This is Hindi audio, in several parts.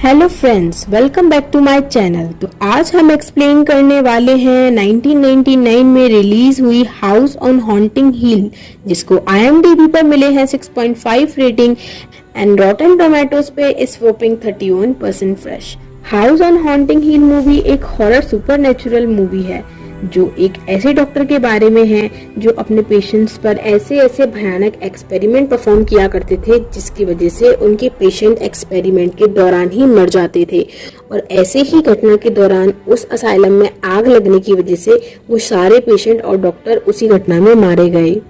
Hello friends, welcome back to my channel. तो आज हम एक्सप्लेन करने वाले हैं 1999 में रिलीज हुई हाउस ऑन हॉन्टिंग हिल, जिसको IMDb पर मिले हैं 6.5 रेटिंग एंड रॉटन टोमेटोज पे इस whopping 31% fresh. House on haunting hill movie एक हॉरर सुपरनेचुरल मूवी है जो एक ऐसे डॉक्टर के बारे में है जो अपने पेशेंट्स पर ऐसे भयानक एक्सपेरिमेंट परफॉर्म किया करते थे जिसकी वजह से उनके पेशेंट एक्सपेरिमेंट के दौरान ही मर जाते थे। और ऐसे ही घटना के दौरान उस असाइलम में आग लगने की वजह से वो सारे पेशेंट और डॉक्टर उसी घटना में मारे गए।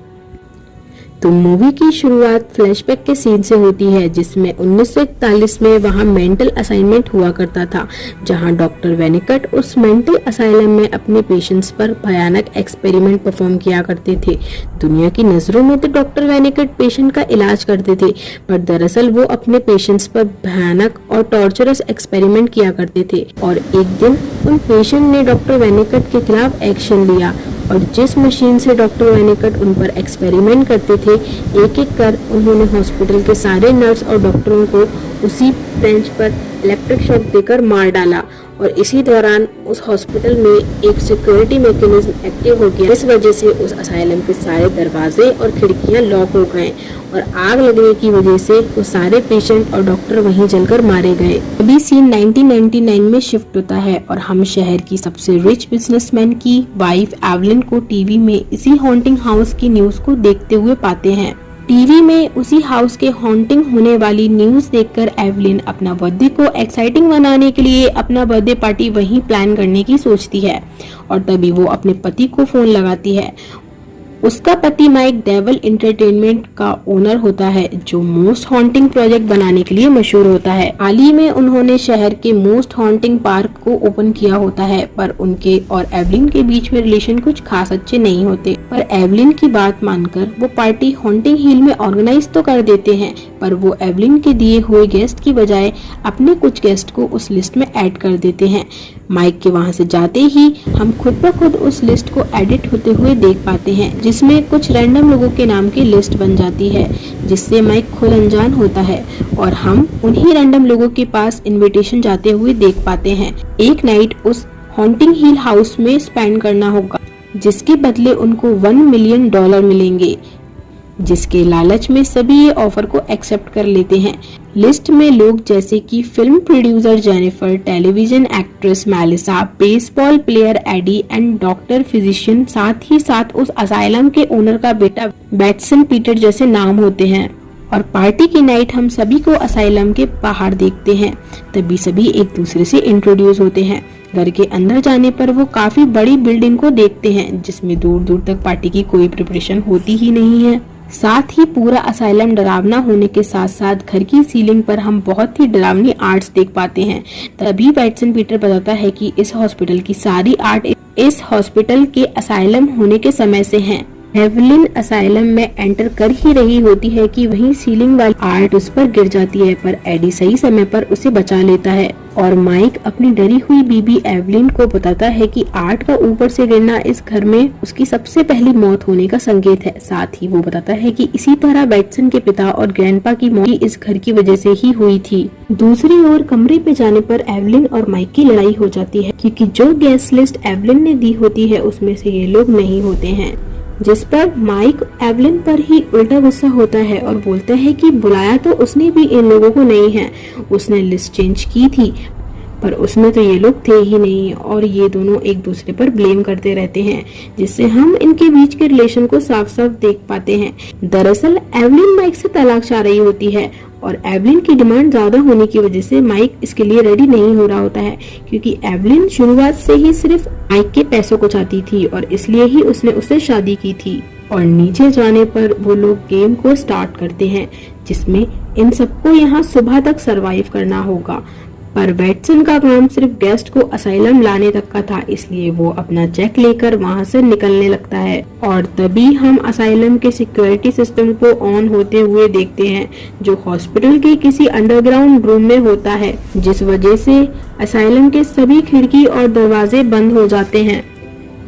तो मूवी की शुरुआत फ्लैशबैक के सीन से होती है जिसमें 1941 में वहां मेंटल असाइनमेंट हुआ करता था, जहां डॉक्टर वेनिकट उस मेंटल असाइलम में अपने पेशेंट्स पर भयानक एक्सपेरिमेंट परफॉर्म किया करते थे। दुनिया की नजरों में तो डॉक्टर वेनिकट पेशेंट का इलाज करते थे, पर दरअसल वो अपने पेशेंट्स पर भयानक और टॉर्चरस एक्सपेरिमेंट किया करते थे। और एक दिन उन पेशेंट ने डॉक्टर वेनिकट के खिलाफ एक्शन लिया और जिस मशीन से डॉक्टर वेनिकट उन पर एक्सपेरिमेंट करते थे, एक एक कर उन्होंने हॉस्पिटल के सारे नर्स और डॉक्टरों को उसी बेंच पर इलेक्ट्रिक शॉक देकर मार डाला। और इसी दौरान उस हॉस्पिटल में एक सिक्योरिटी मैकेनिज्म एक्टिव हो गया, इस वजह से उस असाइलम के सारे दरवाजे और खिड़कियां लॉक हो गए और आग लगने की वजह से वो सारे पेशेंट और डॉक्टर वहीं जलकर मारे गए। अभी सीन 1999 में शिफ्ट होता है और हम शहर की सबसे रिच बिजनेसमैन की वाइफ एवलिन को टीवी में इसी हॉन्टिंग हाउस की न्यूज को देखते हुए पाते हैं। टीवी में उसी हाउस के हॉन्टिंग होने वाली न्यूज देखकर एवलिन अपना बर्थडे को एक्साइटिंग बनाने के लिए अपना बर्थडे पार्टी वहीं प्लान करने की सोचती है। और तभी वो अपने पति को फोन लगाती है। उसका पति माइक डेवल एंटरटेनमेंट का ओनर होता है जो मोस्ट हॉन्टिंग प्रोजेक्ट बनाने के लिए मशहूर होता है। हाल ही में उन्होंने शहर के मोस्ट हॉन्टिंग पार्क को ओपन किया होता है, पर उनके और एवलिन के बीच में रिलेशन कुछ खास अच्छे नहीं होते। पर एवलिन की बात मानकर वो पार्टी हॉन्टिंग हिल में ऑर्गेनाइज तो कर देते हैं, पर वो एवलिन के दिए हुए गेस्ट की बजाय अपने कुछ गेस्ट को उस लिस्ट में ऐड कर देते हैं। माइक के वहां से जाते ही हम खुद ब खुद उस लिस्ट को एडिट होते हुए देख पाते हैं, जिसमें कुछ रैंडम लोगों के नाम की लिस्ट बन जाती है, जिससे माइक खुद अनजान होता है और हम उन्हीं रैंडम लोगों के पास इनविटेशन जाते हुए देख पाते हैं। एक नाइट उस हॉन्टिंग हिल हाउस में स्पेंड करना होगा, जिसके बदले उनको $1 मिलियन मिलेंगे, जिसके लालच में सभी ये ऑफर को एक्सेप्ट कर लेते हैं। लिस्ट में लोग जैसे कि film producer Jennifer, television actress Melissa, baseball player Eddie and doctor physician, साथ ही साथ उस असाइलम के ओनर का बेटा बैटसन पीटर जैसे नाम होते हैं। और पार्टी की नाइट हम सभी को असाइलम के बाहर देखते हैं। तभी सभी एक दूसरे से इंट्रोड्यूस होते हैं। घर के अंदर जाने पर वो काफी बड़ी बिल्डिंग को देखते हैं जिसमें दूर दूर तक पार्टी की कोई प्रिपरेशन होती ही नहीं है। साथ ही पूरा असाइलम डरावना होने के साथ साथ घर की सीलिंग पर हम बहुत ही डरावनी आर्ट्स देख पाते हैं। तभी बैटसन पीटर बताता है कि इस हॉस्पिटल की सारी आर्ट इस हॉस्पिटल के असाइलम होने के समय से हैं। एवलिन असाइलम में एंटर कर ही रही होती है कि वहीं सीलिंग वाली आर्ट उस पर गिर जाती है, पर एडी सही समय पर उसे बचा लेता है। और माइक अपनी डरी हुई बीबी एवलिन को बताता है कि आर्ट का ऊपर से गिरना इस घर में उसकी सबसे पहली मौत होने का संकेत है। साथ ही वो बताता है कि इसी तरह बैटसन के पिता और ग्रैंडपा की मौत इस घर की वजह से ही हुई थी। दूसरी ओर कमरे पे जाने पर एवलिन और माइक की लड़ाई हो जाती है, क्योंकि जो गेस्ट लिस्ट एवलिन ने दी होती है उसमें से ये लोग नहीं होते हैं, जिस पर माइक एवलिन पर ही उल्टा गुस्सा होता है और बोलता है कि बुलाया तो उसने भी इन लोगों को नहीं है, उसने लिस्ट चेंज की थी पर उसमें तो ये लोग थे ही नहीं। और ये दोनों एक दूसरे पर ब्लेम करते रहते हैं, जिससे हम इनके बीच के रिलेशन को साफ साफ देख पाते हैं। दरअसल एवलिन माइक से तलाक चाह रही होती है और एवलिन की डिमांड ज्यादा होने की वजह से माइक इसके लिए रेडी नहीं हो रहा होता है, क्योंकि एवलिन शुरुआत से ही सिर्फ माइक के पैसों को चाहती थी और इसलिए ही उसने उससे शादी की थी। और नीचे जाने पर वो लोग गेम को स्टार्ट करते हैं, जिसमें इन सबको यहाँ सुबह तक सरवाइव करना होगा। पर बैटसन का काम सिर्फ गेस्ट को असाइलम लाने तक का था, इसलिए वो अपना चेक लेकर वहां से निकलने लगता है। और तभी हम असाइलम के सिक्योरिटी सिस्टम को ऑन होते हुए देखते हैं, जो हॉस्पिटल के किसी अंडरग्राउंड रूम में होता है, जिस वजह से असाइलम के सभी खिड़की और दरवाजे बंद हो जाते हैं।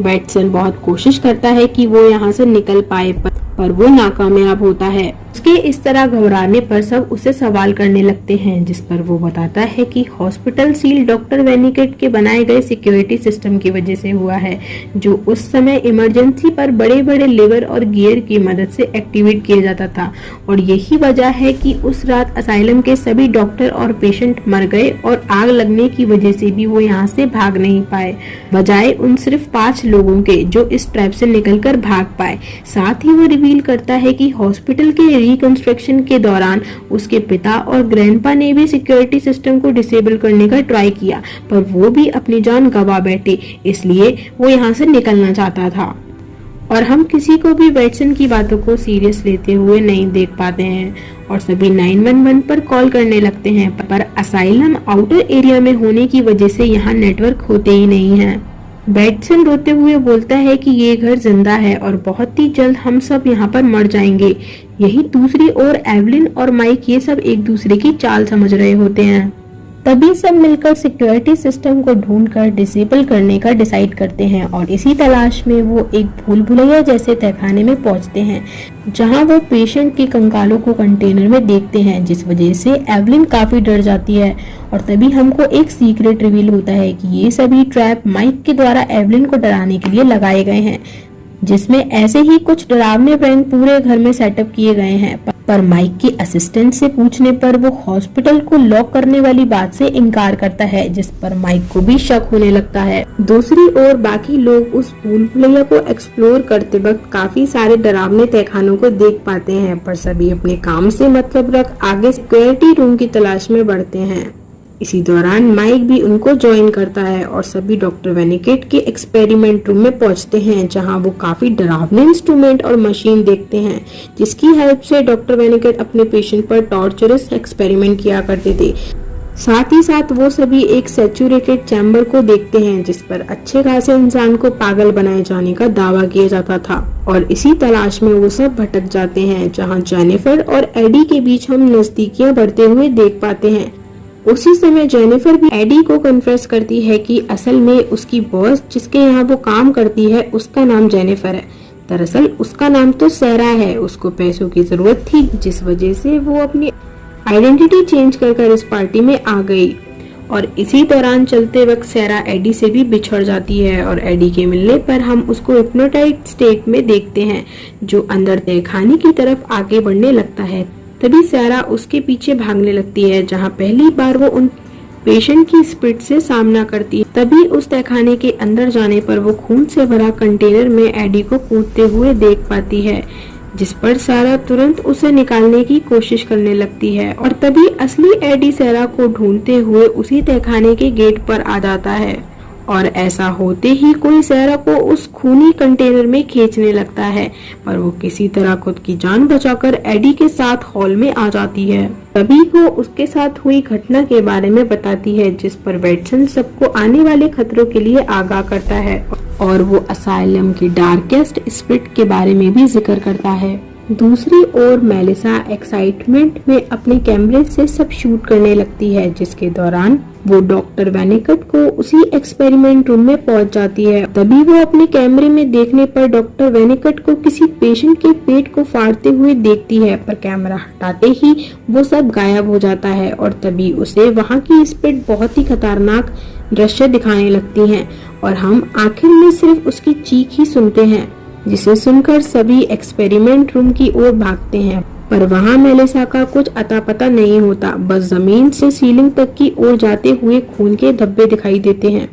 बैटसन बहुत कोशिश करता है कि वो यहाँ से निकल पाए, पर पर वो नाकामयाब होता है। उसके इस तरह घबराने पर सब उसे सवाल करने लगते हैं, जिस पर वो बताता है कि हॉस्पिटल सील डॉक्टर वेनिकेट के बनाए गए सिक्योरिटी सिस्टम की वजह से हुआ है, जो उस समय इमरजेंसी पर बड़े बड़े लेवर और गियर की मदद से एक्टिवेट किया जाता था। और यही वजह है कि उस रात असाइलम के सभी डॉक्टर और पेशेंट मर गए और आग लगने की वजह से भी वो यहाँ से भाग नहीं पाए, बजाय उन सिर्फ 5 लोगों के जो इस ट्रैप से निकलकर भाग पाए। साथ ही वो रिवील करता है कि हॉस्पिटल के रिकंस्ट्रक्शन के दौरान उसके पिता और ग्रैंडपा ने भी सिक्योरिटी सिस्टम को डिसेबल करने का ट्राई किया, पर वो भी अपनी जान गंवा बैठे, इसलिए वो यहाँ से निकलना चाहता था। और हम किसी को भी वैटसन की बातों को सीरियस लेते हुए नहीं देख पाते हैं और सभी 911 पर कॉल करने लगते हैं, पर असाइलम आउटर एरिया में होने की वजह से यहाँ नेटवर्क होते ही नहीं है। वैटसन रोते हुए बोलता है कि ये घर जिंदा है और बहुत ही जल्द हम सब यहाँ पर मर जाएंगे। यही दूसरी ओर एवलिन और माइक ये सब एक दूसरे की चाल समझ रहे होते हैं। तभी सब मिलकर सिक्योरिटी सिस्टम को ढूंढकर डिसेबल करने का डिसाइड करते हैं और इसी तलाश में वो एक भूल भुलैया जैसे तहखाने में पहुंचते हैं, जहां वो पेशेंट के कंकालों को कंटेनर में देखते हैं, जिस वजह से एवलिन काफी डर जाती है। और तभी हमको एक सीक्रेट रिवील होता है कि ये सभी ट्रैप माइक के द्वारा एवलिन को डराने के लिए लगाए गए हैं, जिसमें ऐसे ही कुछ डरावने प्रैंक पूरे घर में सेटअप किए गए हैं। पर माइक की असिस्टेंट से पूछने पर वो हॉस्पिटल को लॉक करने वाली बात से इनकार करता है, जिस पर माइक को भी शक होने लगता है। दूसरी ओर बाकी लोग उस भूल भुलैया को एक्सप्लोर करते वक्त काफी सारे डरावने तहखानों को देख पाते हैं, पर सभी अपने काम से मतलब रख आगे सिक्योरिटी रूम की तलाश में बढ़ते हैं। इसी दौरान माइक भी उनको ज्वाइन करता है और सभी डॉक्टर वेनिकेट के एक्सपेरिमेंट रूम में पहुंचते हैं, जहां वो काफी डरावने इंस्ट्रूमेंट और मशीन देखते हैं, जिसकी हेल्प से डॉक्टर वेनिकेट अपने पेशेंट पर टॉर्चरस एक्सपेरिमेंट किया करते थे। साथ ही साथ वो सभी एक सैचुरेटेड चैम्बर को देखते हैं, जिस पर अच्छे खासे इंसान को पागल बनाए जाने का दावा किया जाता था। और इसी तलाश में वो सब भटक जाते हैं, जहां जेनिफर और एडी के बीच हम नजदीकियां बढ़ते हुए देख पाते हैं। उसी समय जेनिफर भी एडी को कन्फेस करती है कि असल में उसकी बॉस जिसके यहाँ वो काम करती है उसका नाम जेनिफर है। दरअसल उसका नाम तो सैरा है। उसको पैसों की जरूरत थी, जिस वजह से वो अपनी आइडेंटिटी चेंज कर इस पार्टी में आ गई। और इसी दौरान चलते वक्त सैरा एडी से भी बिछड़ जाती है और एडी के मिलने पर हम उसको हिप्नोटाइज्ड स्टेट में देखते हैं, जो अंदर तहखाने की तरफ आगे बढ़ने लगता है। तभी सैरा उसके पीछे भागने लगती है, जहां पहली बार वो उन पेशेंट की स्पिरिट से सामना करती है। तभी उस तहखाने के अंदर जाने पर वो खून से भरा कंटेनर में एडी को कूदते हुए देख पाती है, जिस पर सैरा तुरंत उसे निकालने की कोशिश करने लगती है। और तभी असली एडी सैरा को ढूंढते हुए उसी तहखाने के गेट पर आ जाता है और ऐसा होते ही कोई सैरा को उस खूनी कंटेनर में खींचने लगता है, पर वो किसी तरह खुद की जान बचाकर एडी के साथ हॉल में आ जाती है। तभी वो उसके साथ हुई घटना के बारे में बताती है, जिस पर वैटसन सबको आने वाले खतरों के लिए आगाह करता है और वो असाइलम की डार्केस्ट स्पिरिट के बारे में भी जिक्र करता है। दूसरी ओर मेलिसा एक्साइटमेंट में अपने कैमरे से सब शूट करने लगती है, जिसके दौरान वो डॉक्टर वेनिकेट को उसी एक्सपेरिमेंट रूम में पहुंच जाती है। तभी वो अपने कैमरे में देखने पर डॉक्टर वेनिकेट को किसी पेशेंट के पेट को फाड़ते हुए देखती है, पर कैमरा हटाते ही वो सब गायब हो जाता है और तभी उसे वहाँ की स्पिरिट बहुत ही खतरनाक दृश्य दिखाने लगती हैं और हम आखिर में सिर्फ उसकी चीख ही सुनते हैं, जिसे सुनकर सभी एक्सपेरिमेंट रूम की ओर भागते हैं। पर वहाँ मेलिसा का कुछ अता पता नहीं होता, बस जमीन से सीलिंग तक की ओर जाते हुए खून के धब्बे दिखाई देते हैं।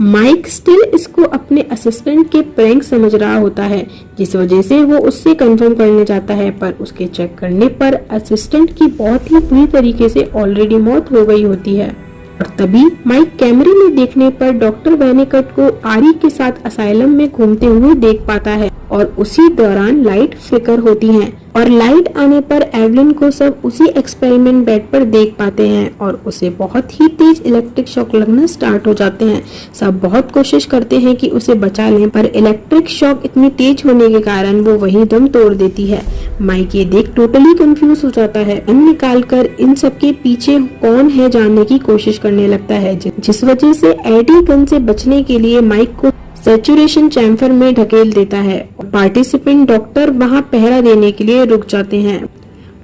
माइक स्टिल इसको अपने असिस्टेंट के प्रैंक समझ रहा होता है, जिस वजह से वो उससे कंफर्म करने जाता है, पर उसके चेक करने पर असिस्टेंट की बहुत ही बुरी तरीके से ऑलरेडी मौत हो गई होती है। और तभी माइक कैमरे में देखने पर डॉक्टर वेनिकेट को आरी के साथ असाइलम में घूमते हुए देख पाता है और उसी दौरान लाइट फ्लिकर होती है और लाइट आने पर एवलिन को सब उसी एक्सपेरिमेंट बेड पर देख पाते हैं और उसे बहुत ही तेज इलेक्ट्रिक शॉक लगना स्टार्ट हो जाते हैं। सब बहुत कोशिश करते हैं कि उसे बचा लें, पर इलेक्ट्रिक शॉक इतनी तेज होने के कारण वो वहीं दम तोड़ देती है। माइक ये देख टोटली कंफ्यूज हो जाता है। गन निकाल कर इन सब के पीछे कौन है जानने की कोशिश करने लगता है, जिस वजह से एडी गन से बचने के लिए माइक को सैचुरेशन चैम्बर में ढकेल देता है। पार्टिसिपेंट डॉक्टर वहां पहरा देने के लिए रुक जाते हैं,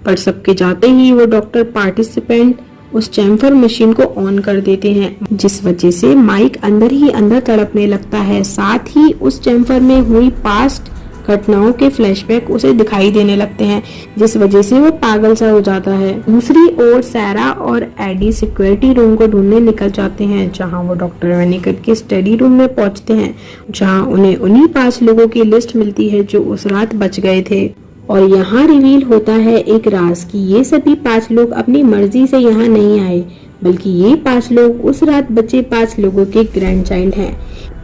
पर सबके जाते ही वो डॉक्टर पार्टिसिपेंट उस चैम्बर मशीन को ऑन कर देते हैं, जिस वजह से माइक अंदर ही अंदर तड़पने लगता है। साथ ही उस चैम्बर में हुई पास्ट घटनाओं के फ्लैशबैक उसे दिखाई देने लगते हैं, जिस वजह से वो पागल सा हो जाता है। दूसरी ओर सैरा और एडी सिक्योरिटी रूम को ढूंढने निकल जाते हैं, जहां वो डॉक्टर वेनिकट के स्टडी रूम में पहुंचते हैं, जहां उन्हें उन्हीं 5 लोगों की लिस्ट मिलती है जो उस रात बच गए थे। और यहाँ रिवील होता है एक राज कि ये सभी 5 लोग अपनी मर्जी से यहाँ नहीं आए, बल्कि ये 5 लोग उस रात बचे 5 लोगों के ग्रैंड चाइल्ड हैं,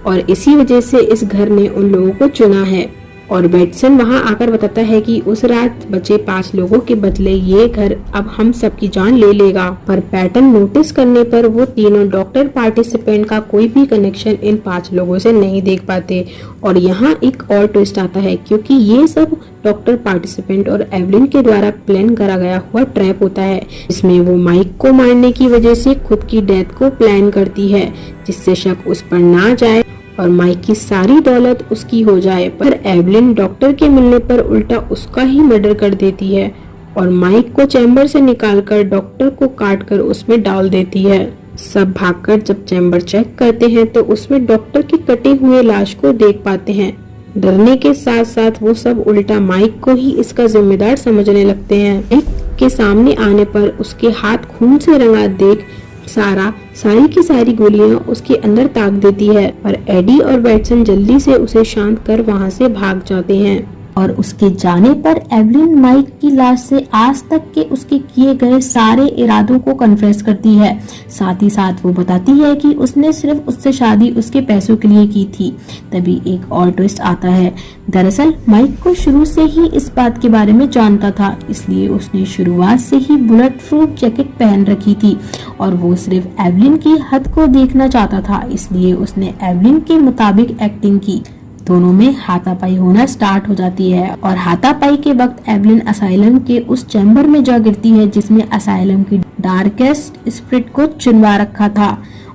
और इसी वजह से इस घर ने उन लोगों को चुना है। और वेटसन वहां आकर बताता है कि उस रात बचे 5 लोगों के बदले ये घर अब हम सबकी जान ले लेगा। पर पैटर्न नोटिस करने पर वो तीनों डॉक्टर पार्टिसिपेंट का कोई भी कनेक्शन इन 5 लोगों से नहीं देख पाते। और यहाँ एक और ट्विस्ट आता है, क्योंकि ये सब डॉक्टर पार्टिसिपेंट और एवलिन के द्वारा प्लान करा गया हुआ ट्रैप होता है, जिसमें वो माइक को मारने की वजह से खुद की डेथ को प्लान करती है, जिससे शक उस पर ना जाए और माइक की सारी दौलत उसकी हो जाए। पर एवलिन डॉक्टर के मिलने पर उल्टा उसका ही मर्डर कर देती है और माइक को चैम्बर से निकालकर डॉक्टर को काटकर उसमें डाल देती है। सब भागकर जब चैम्बर चेक करते हैं तो उसमें डॉक्टर की कटे हुए लाश को देख पाते हैं। डरने के साथ साथ वो सब उल्टा माइक को ही इसका जिम्मेदार समझने लगते हैं। माइक के सामने आने पर उसके हाथ खून से रंगा देख सारा सारी की सारी गोलियां उसके अंदर ताक देती है, पर एडी और वेटसन जल्दी से उसे शांत कर वहां से भाग जाते हैं। और उसके जाने पर एवलिन माइक की लाश से आज तक के उसके किए गए सारे इरादों को कन्फेस करती है। साथ ही साथ वो बताती है कि उसने सिर्फ उससे शादी उसके पैसों के लिए की थी। तभी एक और ट्विस्ट आता है। दरअसल माइक को शुरू से ही इस बात के बारे में जानता था, इसलिए उसने शुरुआत से ही बुलेट प्रूफ जैकेट पहन रखी थी और वो सिर्फ एवलिन की हद को देखना चाहता था, इसलिए उसने एवलिन के मुताबिक एक्टिंग की। दोनों में हाथापाई होना स्टार्ट हो जाती है और हाथापाई के वक्त एवलिन असाइलम के उस चैम्बर में जा गिरती है जिसमें असाइलम की डार्केस्ट स्पिरिट को चुनवा रखा था।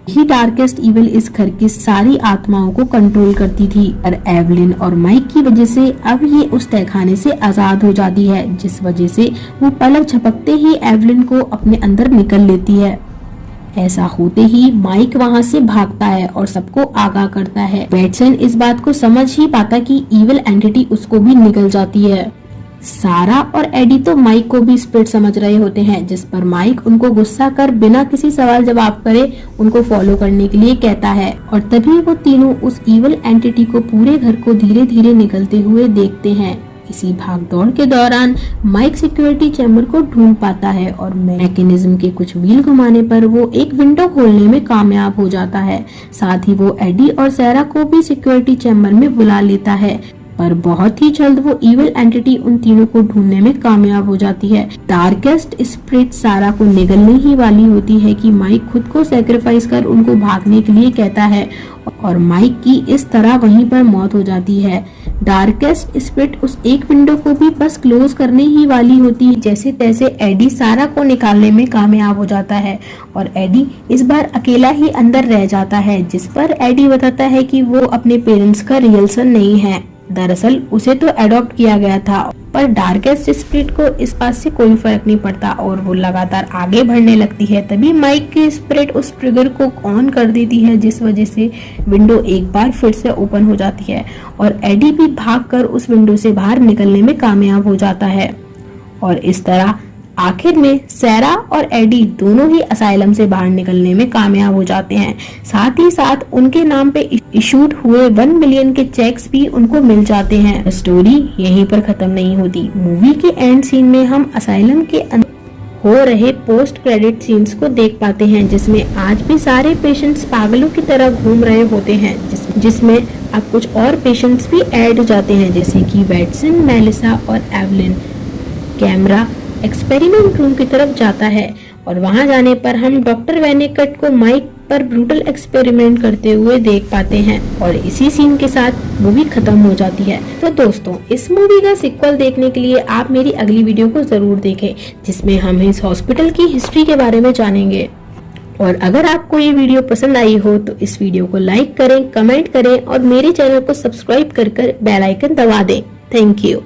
यही डार्केस्ट इविल इस घर की सारी आत्माओं को कंट्रोल करती थी। और एवलिन और माइक की वजह से अब ये उस तहखाने से आजाद हो जाती है, जिस वजह से वो पलक झपकते ही एवलिन को अपने अंदर निकल लेती है। ऐसा होते ही माइक वहां से भागता है और सबको आगाह करता है। वेटसन इस बात को समझ ही पाता कि इविल एंटिटी उसको भी निगल जाती है। सारा और एडी तो माइक को भी स्पिरिट समझ रहे होते हैं, जिस पर माइक उनको गुस्सा कर बिना किसी सवाल जवाब करे उनको फॉलो करने के लिए कहता है। और तभी वो तीनों उस इविल एंटिटी को पूरे घर को धीरे धीरे निकलते हुए देखते हैं। इसी भागदौड़ के दौरान माइक सिक्योरिटी चैम्बर को ढूंढ पाता है और मैकेनिज्म के कुछ व्हील घुमाने पर वो एक विंडो खोलने में कामयाब हो जाता है। साथ ही वो एडी और सैरा को भी सिक्योरिटी चैम्बर में बुला लेता है, पर बहुत ही जल्द वो इविल एंटिटी उन तीनों को ढूंढने में कामयाब हो जाती है। डार्केस्ट स्पिरिट सारा को निगलने ही वाली होती है कि माइक खुद को सैक्रिफाइस कर उनको भागने के लिए कहता है और माइक की इस तरह वहीं पर मौत हो जाती है। डार्केस्ट स्पिरिट उस एक विंडो को भी बस क्लोज करने ही वाली होती है। जैसे तैसे एडी सारा को निकालने में कामयाब हो जाता है और एडी इस बार अकेला ही अंदर रह जाता है, जिस पर एडी बताता है कि वो अपने पेरेंट्स का रियल सन नहीं है। दरअसल उसे तो अडॉप्ट किया गया था, पर डार्केस्ट स्पिरिट को इस बात से कोई फर्क नहीं पड़ता और वो लगातार आगे बढ़ने लगती है। तभी माइक की स्पिरिट उस ट्रिगर को ऑन कर देती है, जिस वजह से विंडो एक बार फिर से ओपन हो जाती है और एडी भी भागकर उस विंडो से बाहर निकलने में कामयाब हो जाता है। और इस तरह आखिर में सैरा और एडी दोनों ही असाइलम से बाहर निकलने में कामयाब हो जाते हैं। साथ ही साथ उनके नाम पे इशूड हुए 1 मिलियन के चेक्स भी उनको मिल जाते हैं। स्टोरी यहीं पर खत्म नहीं होती। मूवी के एंड सीन में हम असाइलम के हो रहे पोस्ट क्रेडिट सीन्स को देख पाते हैं, जिसमें आज भी सारे पेशेंट्स पागलों की तरह घूम रहे होते हैं, जिसमें अब कुछ और पेशेंट्स भी ऐड हो जाते हैं, जैसे कि वेटसन, मेलिसा और एवलिन। कैमरा एक्सपेरिमेंट रूम की तरफ जाता है और वहां जाने पर हम डॉक्टर वेनिकट को माइक पर ब्रूटल एक्सपेरिमेंट करते हुए देख पाते हैं और इसी सीन के साथ मूवी खत्म हो जाती है। तो दोस्तों, इस मूवी का सीक्वल देखने के लिए आप मेरी अगली वीडियो को जरूर देखें, जिसमें हम इस हॉस्पिटल की हिस्ट्री के बारे में जानेंगे। और अगर आपको ये वीडियो पसंद आई हो तो इस वीडियो को लाइक करें, कमेंट करें और मेरे चैनल को सब्सक्राइब कर बेल आइकन दबा दें। Thank you.